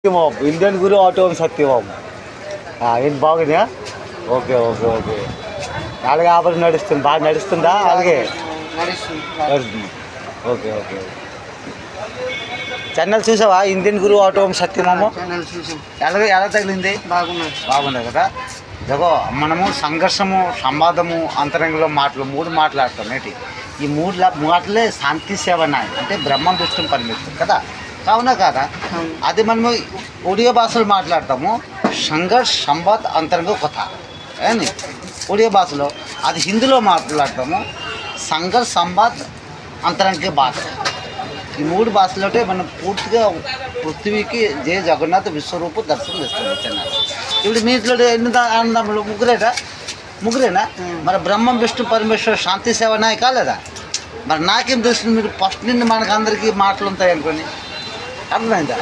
సత్యమోహం Indian గురు ఆటోం సత్యమోహం ఏం బాగుందా? Okay okay okay. అలాగే ఆపరేషన్ నడుస్తుంది, బాగా నడుస్తుందా? అలాగే నడుస్తుంది. Okay okay. ఛానల్ చూసావా? ఇండియన్ గురు ఆటోం సత్యమోహం ఎలా తగిలింది? బాగుంది కదా. ఇదిగో మనము సంఘర్షము, సంవాదము, అంతరంగంలో మాటలు మూడు మాట్లాడతాం ఏంటి. ఈ మూడు మాటలే శాంతి సేవ అంటే బ్రహ్మం విష్ణు పరమేశ్వరు కదా. కావునా కాదా? అది మనము ఒడియా భాషలో మాట్లాడతాము. సంఘర్ష్, సంవాద్, అంతరంగ కథ అని ఒడియా భాషలో. అది హిందీలో మాట్లాడతాము. సంఘర్ష్, సంవాద్, అంతరంగ భాష. ఈ మూడు భాషలోనే మనం పూర్తిగా పృథ్వీకి జయ జగన్నాథ్ విశ్వరూప దర్శనం ఇస్తుంది చిన్నారు. ఇప్పుడు మీ ఇంట్లో ఎన్ని అన్నదమ్ములు? ముగ్గురేనా? మరి బ్రహ్మం విష్ణు పరమేశ్వర శాంతి సేవ నాయ కాలేదా? మరి నాకేం తెలుస్తుంది? మీరు ఫస్ట్ నుండి మనకు అందరికీ మాటలు ఉంటాయి అనుకోని. అర్థమైందా?